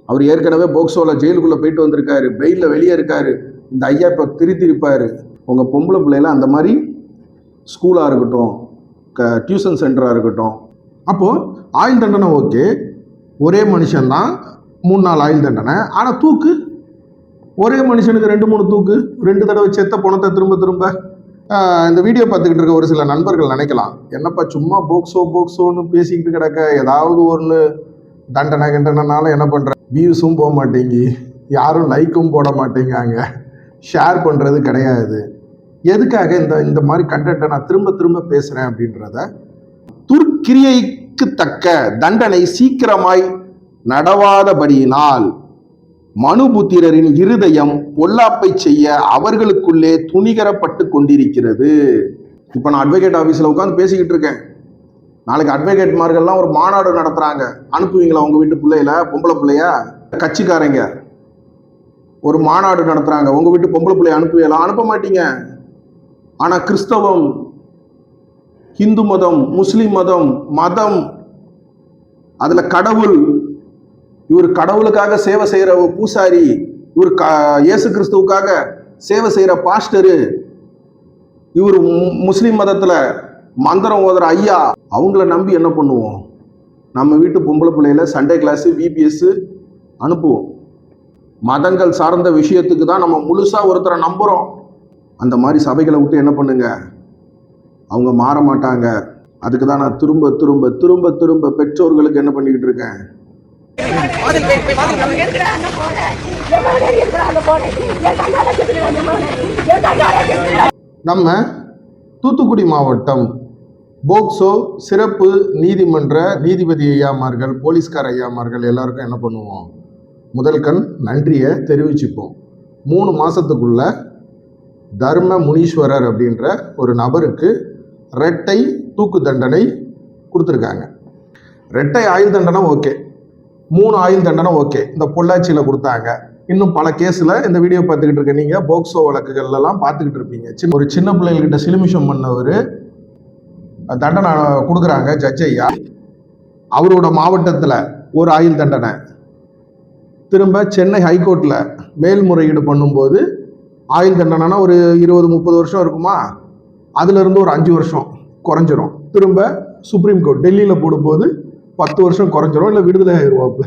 அவர் ஏற்கனவே போக்சோல ஜெயிலுக்குள்ள போயிட்டு வந்திருக்காரு, பெயிலில் வெளியே இருக்காரு. இந்த ஐயா இப்போ திருத்திருப்பாரு. உங்கள் பொம்பளை பிள்ளைல அந்த மாதிரி ஸ்கூலாக இருக்கட்டும், டியூஷன் சென்டராக இருக்கட்டும். அப்போது ஆயுள் தண்டனை ஓகே, ஒரே மனுஷன்தான் 3 நாள் ஆயுள் தண்டனை. ஆனால் தூக்கு, ஒரே மனுஷனுக்கு 2-3 தூக்கு, 2 தடவை செத்த பணத்தை திரும்ப திரும்ப. இந்த வீடியோ பார்த்துக்கிட்டு இருக்க ஒரு சில நண்பர்கள் நினைக்கலாம், என்னப்பா சும்மா போக்சோன்னு பேசிக்கிட்டு கிடக்க, ஏதாவது ஒன்று தண்டனை கிண்டனால என்ன பண்ணுற, வியூஸும் போக மாட்டேங்கி, யாரும் லைக்கும் போட மாட்டேங்காங்க, ஷேர் பண்ணுறது கிடையாது. எதுக்காக இந்த மாதிரி கண்டென்ட்டை நான் திரும்ப திரும்ப பேசுகிறேன் அப்படின்றத, துர்க்கிரியைக்கு தக்க தண்டனை சீக்கிரமாய் நடவாதபடியினால் மனுபுத்திரரின் இருதயம் பொல்லாப்பை செய்ய அவர்களுக்குள்ளே துணிகரப்பட்டு கொண்டிருக்கிறது. இப்போ நான் அட்வொகேட் ஆஃபீஸில் உட்காந்து பேசிக்கிட்டு இருக்கேன். நாளைக்கு அட்வொகேட்மார்கள்லாம் ஒரு மாநாடு நடத்துகிறாங்க. அனுப்புவீங்களா உங்கள் வீட்டு பிள்ளையில, பொம்பளை பிள்ளையா? கட்சிக்காரங்க ஒரு மாநாடு நடத்துகிறாங்க, உங்கள் வீட்டு பொம்பளை பிள்ளைய அனுப்புவீங்களா? அனுப்ப மாட்டீங்க. ஆனால் கிறிஸ்தவம், ஹிந்து மதம், முஸ்லீம் மதம் அதில் கடவுள், இவர் கடவுளுக்காக சேவை செய்கிற பூசாரி, இவர் இயேசு கிறிஸ்துவுக்காக சேவை செய்கிற பாஸ்டரு, இவர் முஸ்லீம் மதத்தில் மந்திரம் ஓதுற ஐயா, அவங்கள நம்பி என்ன பண்ணுவோம்? நம்ம வீட்டு பொம்பளை பிள்ளையில சண்டே கிளாஸு, விபிஎஸ் அனுப்புவோம். மதங்கள் சார்ந்த விஷயத்துக்கு தான் நம்ம முழுசாக ஒருத்தரை நம்புகிறோம். அந்த மாதிரி சபைகளை விட்டு என்ன பண்ணுங்க, அவங்க மாற மாட்டாங்க. அதுக்கு தான் நான் திரும்ப திரும்ப திரும்ப திரும்ப பெற்றோர்களுக்கு என்ன பண்ணிக்கிட்டு இருக்கேன், நம்ம தூத்துக்குடி மாவட்டம் போக்சோ சிறப்பு நீதிமன்ற நீதிபதி ஐயாமார்கள், போலீஸ்கார ஐயாமார்கள் எல்லாருக்கும் என்ன பண்ணுவோம், முதல் கண் நன்றியை தெரிவிச்சுப்போம். 3 மாதத்துக்குள்ள தர்ம முனீஸ்வரர் அப்படின்ற ஒரு நபருக்கு இரட்டை தூக்கு தண்டனை கொடுத்துருக்காங்க. இரட்டை ஆயுள் தண்டனை ஓகே, 3 ஆயுள் தண்டனை ஓகே. இந்த பொள்ளாச்சியில் கொடுத்தாங்க. இன்னும் பல கேஸில் இந்த வீடியோ பார்த்துக்கிட்டு இருக்க நீங்கள் போக்சோ வழக்குகள்லாம் பார்த்துக்கிட்டு இருப்பீங்க. ஒரு சின்ன பிள்ளைகள்கிட்ட சிலுமிஷம் பண்ணவர் தண்டனை கொடுக்குறாங்க ஜட்ஜ் ஐயா. அவரோட மாவட்டத்தில் ஒரு ஆயுள் தண்டனை. திரும்ப சென்னை ஹைகோர்ட்டில் மேல்முறையீடு பண்ணும்போது ஆயுள் தண்டனைனா ஒரு 20-30 வருஷம் இருக்குமா, அதுலேருந்து ஒரு 5 வருஷம் குறைஞ்சிரும். திரும்ப சுப்ரீம் கோர்ட் டெல்லியில் போடும்போது 10 வருஷம் குறைஞ்சிரும், இல்லை விடுதலை ஆயிடுவாப்புல.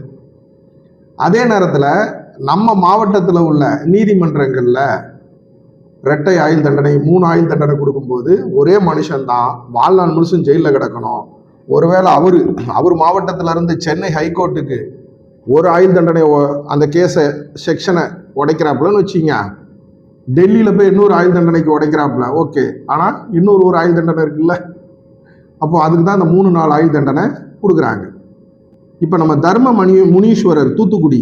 அதே நேரத்தில் நம்ம மாவட்டத்தில் உள்ள நீதிமன்றங்களில் இரட்டை ஆயுள் தண்டனை, 3 ஆயுள் தண்டனை கொடுக்கும்போது ஒரே மனுஷன்தான் வாழ்நாள் முழுசும் ஜெயிலில் கிடக்கணும். ஒருவேளை அவர் மாவட்டத்தில் இருந்து சென்னை ஹைகோர்ட்டுக்கு ஒரு ஆயுள் தண்டனை, அந்த கேஸை செக்ஷனை உடைக்கிறாப்புலன்னு வச்சிங்க, டெல்லியில் போய் இன்னொரு ஆயுள் தண்டனைக்கு உடைக்கிறாப்புல ஓகே. ஆனால் இன்னொரு ஒரு ஆயுள் தண்டனை இருக்குல்ல, அப்போ அதுக்கு தான் இந்த 3-4 ஆயுள் தண்டனை கொடுக்குறாங்க. இப்போ நம்ம தர்ம முனீஸ்வரர் தூத்துக்குடி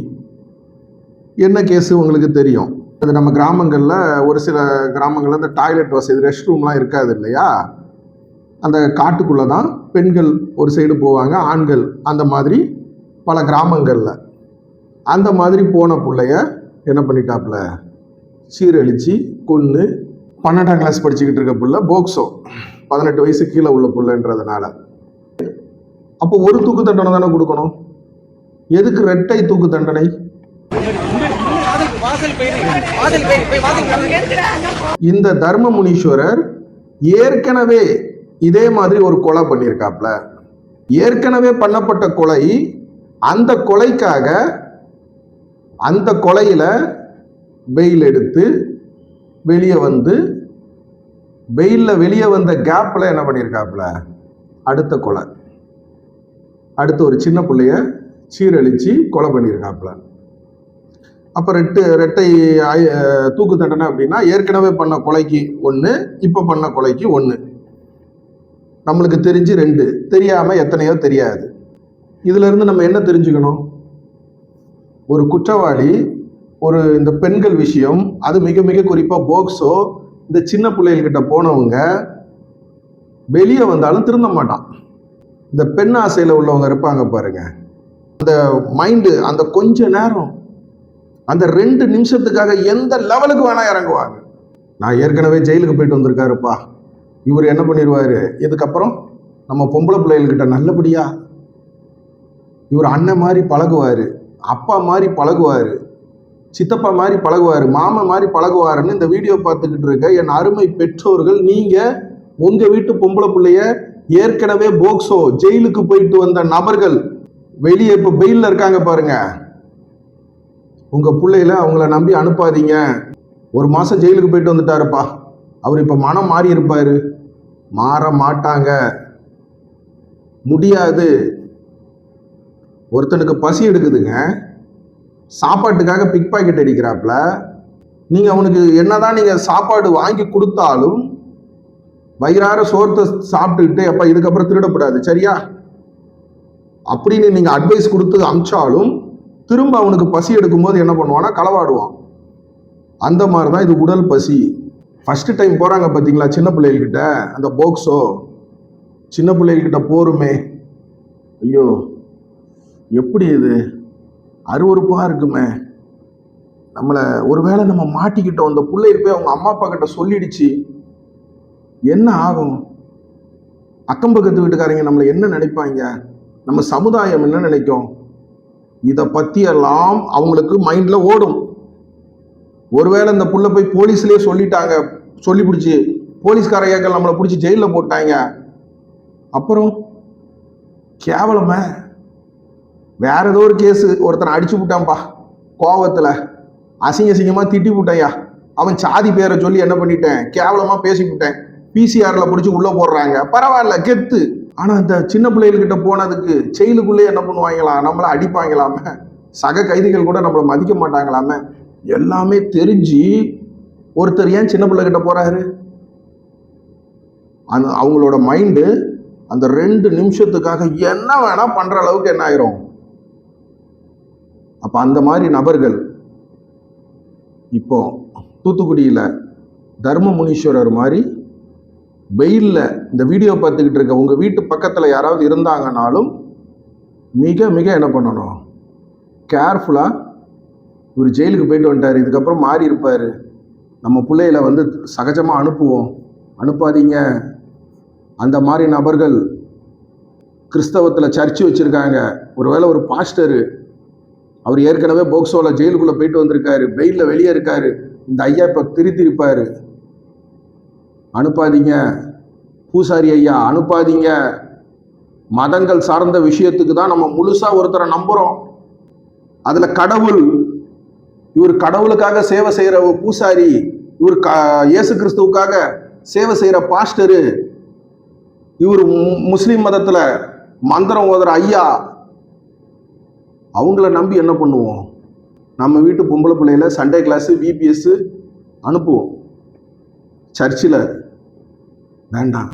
என்ன கேஸு உங்களுக்கு தெரியும். அது நம்ம கிராமங்களில், ஒரு சில கிராமங்களில் இந்த டாய்லெட் வசதி, ரெஸ்ட் ரூம்லாம் இருக்காது இல்லையா, அந்த காட்டுக்குள்ளே தான் பெண்கள் ஒரு சைடு போவாங்க, ஆண்கள் அந்த மாதிரி பல கிராமங்களில். அந்த மாதிரி போன பிள்ளைய என்ன பண்ணிட்டாப்புல, சீரழிச்சு கொன்று 12ஆம் கிளாஸ் படிச்சுக்கிட்டு இருக்க பிள்ளை, போக்சோ 18 வயசு கீழே உள்ள பிள்ளைன்றதுனால. அப்போ ஒரு தூக்கு தண்டனை தானே கொடுக்கணும், எதுக்கு இரட்டை தூக்கு தண்டனை? இந்த தர்ம முனீஸ்வரர் ஏற்கனவே இதே மாதிரி ஒரு கொலை பண்ணியிருக்காப்ல. ஏற்கனவே பண்ணப்பட்ட கொலை, அந்த கொலைக்காக அந்த கொலையில பெயில் எடுத்து வெளியே வந்து, பெயிலில் வெளியே வந்த கேப்பில் என்ன பண்ணியிருக்காப்புல, அடுத்த கொலை, அடுத்து ஒரு சின்ன பிள்ளைய சீரழிச்சு கொலை பண்ணியிருக்காப்புல. அப்போ இரட்டை தூக்கு தண்டனை அப்படின்னா, ஏற்கனவே பண்ண கொலைக்கு 1, இப்போ பண்ண கொலைக்கு 1. நம்மளுக்கு தெரிஞ்சு 2, தெரியாமல் எத்தனையோ தெரியாது. இதிலிருந்து நம்ம என்ன தெரிஞ்சுக்கணும், ஒரு குற்றவாளி, ஒரு இந்த பெண்கள் விஷயம், அது மிக மிக குறிப்பாக போக்சோ, இந்த சின்ன பிள்ளைகள்கிட்ட போனவங்க வெளியே வந்தாலும் திருந்த மாட்டான். இந்த பெண் ஆசையில் உள்ளவங்க இருப்பாங்க பாருங்க, அந்த மைண்டு, அந்த கொஞ்ச நேரம், அந்த 2 நிமிஷத்துக்காக எந்த லெவலுக்கு வேணா இறங்குவாங்க. நான் ஏற்கனவே ஜெயிலுக்கு போயிட்டு வந்திருக்காருப்பா, இவர் என்ன பண்ணிடுவார், இதுக்கப்புறம் நம்ம பொம்பளை பிள்ளைகள்கிட்ட நல்லபடியா இவர் அண்ணன் மாதிரி பழகுவார், அப்பா மாதிரி பழகுவார், சித்தப்பா மாதிரி பழகுவார், மாமா மாதிரி பழகுவாருன்னு இந்த வீடியோ பார்த்துக்கிட்டு இருக்க என் அருமை பெற்றோர்கள், நீங்கள் உங்கள் வீட்டு பொம்பளை பிள்ளைய ஏற்கனவே போக்சோ ஜெயிலுக்கு போயிட்டு வந்த நபர்கள் வெளியே இப்போ பெயிலில் இருக்காங்க பாருங்க, உங்கள் பிள்ளையில அவங்கள நம்பி அனுப்பாதீங்க. ஒரு மாதம் ஜெயிலுக்கு போயிட்டு வந்துட்டாருப்பா, அவர் இப்போ மனம் மாறி இருப்பார். மாற மாட்டாங்க, முடியாது. ஒருத்தனுக்கு பசி எடுக்குதுங்க, சாப்பாட்டுக்காக பிக் பாக்கெட் அடிக்கிறாப்புல, நீங்கள் அவனுக்கு என்னதான் நீங்கள் சாப்பாடு வாங்கி கொடுத்தாலும் வயிறார சோர்த்தை சாப்பிட்டுக்கிட்டு அப்போ இதுக்கப்புறம் திருடப்படாது சரியா அப்படின்னு நீங்கள் அட்வைஸ் கொடுத்து அமிச்சாலும் திரும்ப அவனுக்கு பசி எடுக்கும்போது என்ன பண்ணுவான்னா களவாடுவான். அந்த மாதிரி தான் இது உடல் பசி. ஃபஸ்ட்டு டைம் போகிறாங்க பார்த்தீங்களா சின்ன பிள்ளைகள்கிட்ட, அந்த போக்சோ சின்ன பிள்ளைகள்கிட்ட போருமே, ஐயோ எப்படி இது அருவருப்பாக இருக்குமே, நம்மளை ஒருவேளை நம்ம மாட்டிக்கிட்டோம், அந்த பிள்ளை போய் அவங்க அம்மா அப்பா கிட்ட சொல்லிடுச்சு என்ன ஆகும், அக்கம் பக்கத்து வீட்டுக்காரங்க நம்மளை என்ன நினைப்பாங்க, நம்ம சமுதாயம் என்ன நினைக்கும், இதை பற்றியெல்லாம் அவங்களுக்கு மைண்டில் ஓடும். ஒருவேளை இந்த புள்ள போய் போலீஸ்லேயே சொல்லிட்டாங்க, சொல்லி பிடிச்சி போலீஸ்காரர்கள் நம்மளை பிடிச்சி ஜெயிலில் போட்டாங்க, அப்புறம் கேவலமே வேற ஏதோ ஒரு கேஸு, ஒருத்தனை அடிச்சு விட்டான்ப்பா கோவத்தில், அசிங்கமாக திட்டி விட்டையா, அவன் சாதி பேரை சொல்லி என்ன பண்ணிட்டேன், கேவலமாக பேசி விட்டேன், பிசிஆரில் பிடிச்சி உள்ளே போடுறாங்க, பரவாயில்ல கெத்து. ஆனால் இந்த சின்ன பிள்ளைகள்கிட்ட போனதுக்கு ஜெயிலுக்குள்ளே என்ன பண்ணுவாங்களாம், நம்மளை அடிப்பாங்களாமே, சக கைதிகள் கூட நம்மளை மதிக்க மாட்டாங்களாமே, எல்லாமே தெரிஞ்சு ஒருத்தர் ஏன் சின்ன பிள்ளைகிட்ட போறாரு, அந்த அவங்களோட மைண்டு அந்த 2 நிமிஷத்துக்காக என்ன வேணா பண்ற அளவுக்கு என்ன ஆயிரும். அப்ப அந்த மாதிரி நபர்கள் இப்போ தூத்துக்குடியில தர்ம முனீஸ்வரர் மாதிரி வெயில்ல இந்த வீடியோ பார்த்துக்கிட்டு இருக்க உங்க வீட்டு பக்கத்துல யாராவது இருந்தாங்கனாலும் மிக மிக என்ன பண்ணணும், கேர்ஃபுல்லா, இவர் ஜெயிலுக்கு போயிட்டு வந்துட்டார், இதுக்கப்புறம் மாறி இருப்பார், நம்ம பிள்ளைகளை வந்து சகஜமாக அனுப்புவோம், அனுப்பாதீங்க. அந்த மாதிரி நபர்கள் கிறிஸ்தவத்தில் சர்ச்சு வச்சுருக்காங்க, ஒருவேளை ஒரு பாஸ்டரு, அவர் ஏற்கனவே போக்சோவில் ஜெயிலுக்குள்ளே போயிட்டு வந்திருக்காரு, பெயிலில் வெளியே இருக்காரு, இந்த ஐயா இப்போ திருத்திருப்பார், அனுப்பாதீங்க. பூசாரி ஐயா அனுப்பாதீங்க. மதங்கள் சார்ந்த விஷயத்துக்கு தான் நம்ம முழுசாக ஒருத்தரை நம்புகிறோம், அதில் கடவுள், இவர் கடவுளுக்காக சேவை செய்கிற ஒரு பூசாரி, இவர் இயேசு கிறிஸ்துவுக்காக சேவை செய்கிற பாஸ்டரு, இவர் முஸ்லீம் மதத்தில் மந்திரம் ஓதுற ஐயா, அவங்கள நம்பி என்ன பண்ணுவோம், நம்ம வீட்டு பொம்பளை பிள்ளையில சண்டே கிளாஸு விபிஎஸ் அனுப்புவோம், சர்ச்சில் வேண்டாம்.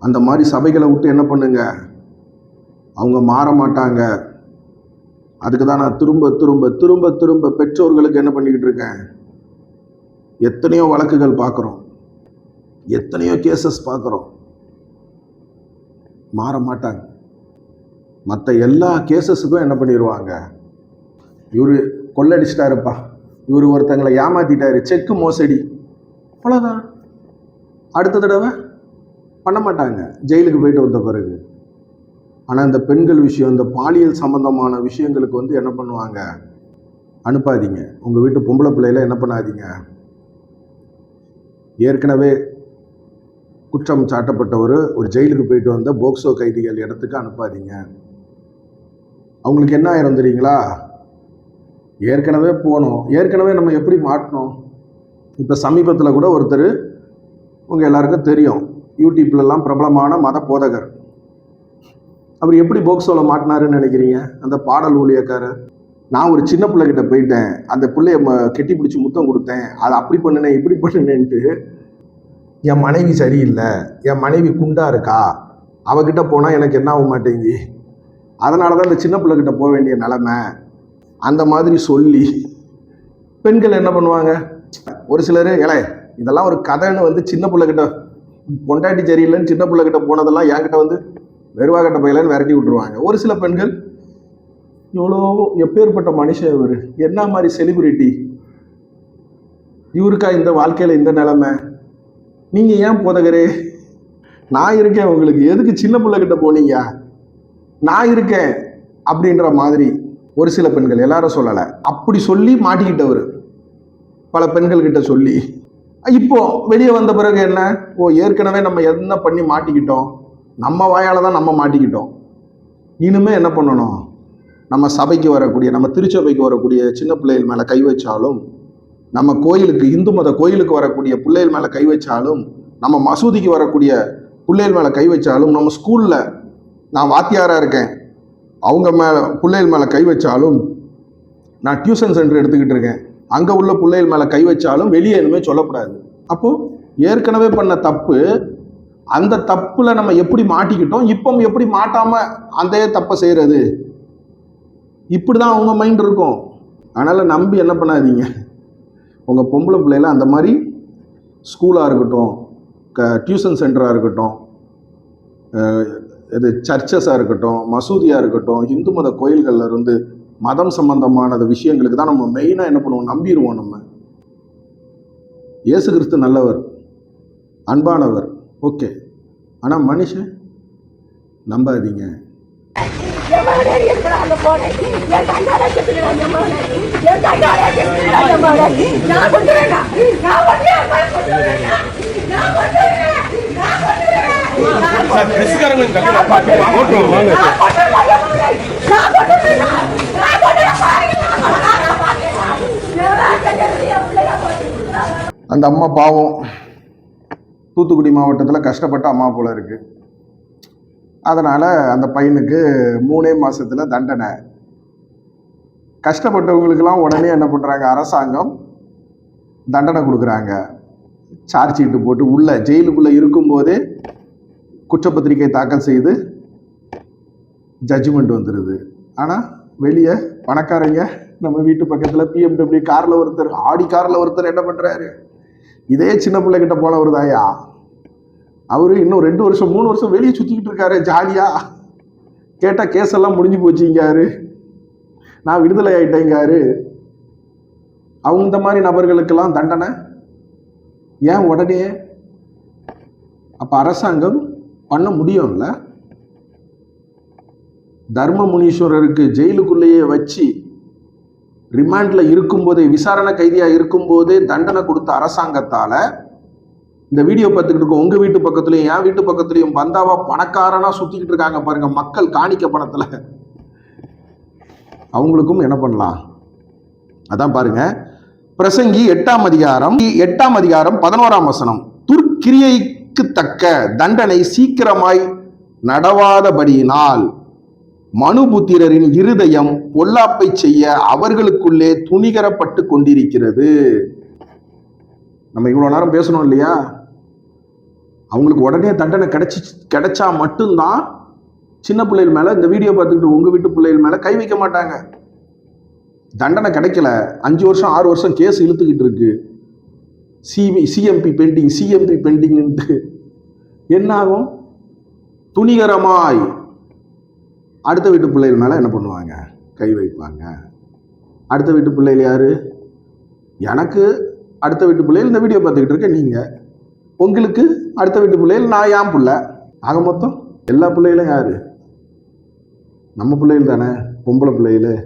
அந்த மாதிரி சபைகளை விட்டு என்ன பண்ணுங்க, அவங்க மாற மாட்டாங்க. அதுக்கு தான் நான் திரும்ப திரும்ப திரும்ப திரும்ப பெற்றோர்களுக்கு என்ன பண்ணிக்கிட்டு இருக்கேன், எத்தனையோ வழக்குகள் பார்க்குறோம், எத்தனையோ கேசஸ் பார்க்குறோம், மாற மாட்டாங்க. மற்ற எல்லா கேசஸுக்கும் என்ன பண்ணிடுவாங்க, இவர் கொள்ளடிச்சிட்டாருப்பா, இவர் ஒருத்தங்களை ஏமாத்திட்டாரு, செக்கு மோசடி, அவ்வளோதான். அடுத்த தடவை பண்ண மாட்டாங்க ஜெயிலுக்கு போயிட்டு வந்த பிறகு. ஆனால் இந்த பெண்கள் விஷயம், இந்த பாலியல் சம்பந்தமான விஷயங்களுக்கு வந்து என்ன பண்ணுவாங்க, அனுப்பாதீங்க. உங்கள் வீட்டு பொம்பளை பிள்ளையில என்ன பண்ணாதீங்க, ஏற்கனவே குற்றம் சாட்டப்பட்டவர் ஒரு ஜெயிலுக்கு போயிட்டு வந்த போக்சோ கைதிகள் இடத்துக்கு அனுப்பாதீங்க. அவங்களுக்கு என்ன ஆயிரும் தெரியுங்களா, ஏற்கனவே போனோம், ஏற்கனவே நம்ம எப்படி மாட்டினோம். இப்போ சமீபத்தில் கூட ஒருத்தர், உங்கள் எல்லாருக்கும் தெரியும், யூடியூப்லலாம் பிரபலமான மத போதகர், அவர் எப்படி போக்சோவில் மாட்டினாருன்னு நினைக்கிறீங்க, அந்த பாடல் ஊழியக்காரர். நான் ஒரு சின்ன பிள்ளைகிட்ட போயிட்டேன், அந்த பிள்ளைய கெட்டி பிடிச்சி முத்தம் கொடுத்தேன், அதை அப்படி பண்ணினேன் இப்படி பண்ணினேன்ட்டு, என் மனைவி சரியில்லை, என் மனைவி குண்டா இருக்கா, அவகிட்ட போனால் எனக்கு என்ன ஆக மாட்டேங்கி, அதனால தான் இந்த சின்ன பிள்ளைகிட்ட போக வேண்டிய நிலைமை, அந்த மாதிரி சொல்லி பெண்கள் என்ன பண்ணுவாங்க, ஒரு சிலர் இலை இதெல்லாம் ஒரு கதைன்னு வந்து சின்ன பிள்ளைகிட்ட, பொண்டாட்டி சரியில்லைன்னு சின்ன பிள்ளைகிட்ட போனதெல்லாம் என்கிட்ட வந்து வெறுவாகட்ட பையலன்னு விரட்டி விட்டுருவாங்க. ஒரு சில பெண்கள், இவ்வளோ எப்பேற்பட்ட மனுஷன் இவர், என்ன மாதிரி செலிபிரிட்டி, இவருக்கா இந்த வாழ்க்கையில் இந்த நிலைமை, நீங்க ஏன் போதகரே, நான் இருக்கேன் உங்களுக்கு, எதுக்கு சின்ன பிள்ளைகிட்ட போனீங்க, நான் இருக்கேன் அப்படின்ற மாதிரி ஒரு சில பெண்கள், எல்லாரும் சொல்லலை, அப்படி சொல்லி மாட்டிக்கிட்டவர் பல பெண்கள் கிட்ட சொல்லி. இப்போ வெளியே வந்த பிறகு என்ன, ஏற்கனவே நம்ம என்ன பண்ணி மாட்டிக்கிட்டோம், நம்ம வாயால தான் நம்ம மாட்டிக்கிட்டோம், இனிமே என்ன பண்ணணும், நம்ம சபைக்கு வரக்கூடிய, நம்ம திருச்சபைக்கு வரக்கூடிய சின்ன பிள்ளைகள் மேலே கை வச்சாலும், நம்ம கோயிலுக்கு, இந்து மத கோயிலுக்கு வரக்கூடிய பிள்ளைகள் மேலே கை வச்சாலும், நம்ம மசூதிக்கு வரக்கூடிய பிள்ளைகள் மேலே கை வச்சாலும், நம்ம ஸ்கூலில் நான் வாத்தியாராக இருக்கேன் அவங்க பிள்ளைகள் மேலே கை வச்சாலும், நான் டியூஷன் சென்டர் எடுத்துக்கிட்டு இருக்கேன் அங்கே உள்ள பிள்ளைகள் மேலே கை வச்சாலும் வெளியே இனிமேல் சொல்லக்கூடாது. அப்போது ஏற்கனவே பண்ண தப்பு, அந்த தப்புல நம்ம எப்படி மாட்டிக்கிட்டோம், இப்போ எப்படி மாட்டாமல் அந்த தப்பை செய்கிறது, இப்படி தான் அவங்க மைண்ட் இருக்கும். அதனால் நம்பி என்ன பண்ணாதீங்க, உங்கள் பொம்பளை பிள்ளைல அந்த மாதிரி ஸ்கூலாக இருக்கட்டும், டியூஷன் சென்டராக இருக்கட்டும், இது சர்ச்சஸாக இருக்கட்டும், மசூதியாக இருக்கட்டும், இந்து மத கோயில்களில் இருந்து மதம் சம்பந்தமான விஷயங்களுக்கு தான் நம்ம மெயினாக என்ன பண்ணுவோம், நம்பிடுவோம். நம்ம இயேசு கிறிஸ்து நல்லவர், அன்பானவர், ஓகே, ஆனால் மனுஷன் நம்பாதீங்க. அந்த அம்மா பாவம், தூத்துக்குடி மாவட்டத்தில் கஷ்டப்பட்ட அம்மா போல இருக்கு. அதனால் அந்த பையனுக்கு 3 மாதத்தில் தண்டனை. கஷ்டப்பட்டவங்களுக்கெல்லாம் உடனே என்ன பண்ணுறாங்க, அரசாங்கம் தண்டனை கொடுக்குறாங்க. சார்ஜ் ஷீட்டு போட்டு உள்ள ஜெயிலுக்குள்ளே இருக்கும்போதே குற்றப்பத்திரிகை தாக்கல் செய்து ஜட்ஜ்மெண்ட் வந்துடுது. ஆனால் வெளியே பணக்காரங்க, நம்ம வீட்டு பக்கத்தில் பிஎம்டபிள்யூ காரில் ஒருத்தர், ஆடி காரில் ஒருத்தர் என்ன பண்ணுறாரு, இதே சின்ன பிள்ளைகிட்ட போனவர் தாயா, அவரு இன்னும் 2 வருஷம் 3 வருஷம் வெளியே சுற்றிக்கிட்டு இருக்காரு ஜாலியா. கேட்டால் கேஸெல்லாம் முடிஞ்சு போச்சுங்காரு, நான் விடுதலை ஆயிட்டேங்காரு. அவங்க இந்த மாதிரி நபர்களுக்கெல்லாம் தண்டனை ஏன் உடனே? அப்போ அரசாங்கம் பண்ண முடியும்ல. தர்ம முனீஸ்வரருக்கு ஜெயிலுக்குள்ளேயே வச்சு ரிமாண்டில் இருக்கும்போதே, விசாரணை கைதியாக இருக்கும்போதே தண்டனை கொடுத்த அரசாங்கத்தால் இந்த வீடியோ பார்த்துக்கிட்டு இருக்கோம், உங்கள் வீட்டு பக்கத்துலையும் என் வீட்டு பக்கத்துலையும் பந்தாவா பணக்காரனாக சுற்றிக்கிட்டு இருக்காங்க பாருங்க, மக்கள் காணிக்க பணத்தில். அவங்களுக்கும் என்ன பண்ணலாம், அதான் பாருங்க. பிரசங்கி 8ஆம் அதிகாரம் 11ஆம் வசனம். துர்க்கிரியைக்கு தக்க தண்டனை சீக்கிரமாய் நடவாதபடியினால் மனுபுத்திரரின் இருதயம் பொல்லாப்பை செய்ய அவர்களுக்குள்ளே துணிகரப்பட்டு கொண்டிருக்கிறது. நம்ம இவ்வளோ நேரம் பேசணும் இல்லையா, அவங்களுக்கு உடனே தண்டனை கிடைச்சா மட்டும்தான் சின்ன பிள்ளைகள் மேலே, இந்த வீடியோ பார்த்துக்கிட்டு உங்கள் வீட்டு பிள்ளைகள் மேலே கை வைக்க மாட்டாங்க. தண்டனை கிடைக்கல, 5 வருஷம் 6 வருஷம் கேஸ் இழுத்துக்கிட்டு இருக்கு, சிஎம்பி பெண்டிங்ன்ட்டு என்ன ஆகும்? துணிகரமாய் அடுத்த வீட்டு பிள்ளைகள் மேலே என்ன பண்ணுவாங்க, கை வைப்பாங்க. அடுத்த வீட்டு பிள்ளைகள் யாரு? எனக்கு அடுத்த வீட்டு பிள்ளைகள் இந்த வீடியோ பார்த்துக்கிட்டு இருக்க நீங்கள், உங்களுக்கு அடுத்த வீட்டு பிள்ளைகள் நான், என் பிள்ளை, ஆக மொத்தம் எல்லா பிள்ளைகளும் யாரு? நம்ம பிள்ளைகள் தானே, பொம்பளை பிள்ளைகள்.